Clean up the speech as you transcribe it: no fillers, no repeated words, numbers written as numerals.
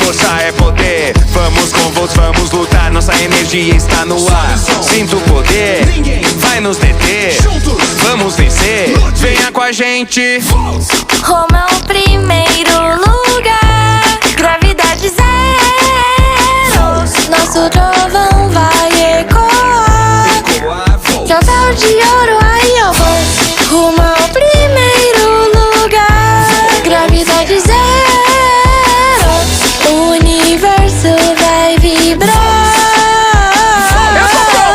força é poder. Vamos com voos, vamos lutar, nossa energia está no ar. Sinto o poder, vai nos deter. Vamos vencer, venha com a gente. Roma é o primeiro lugar, gravidade zero. Nosso trovão vai ecoar, chapéu de ouro, aí eu vou. Rumo ao primeiro lugar, gravidade zero.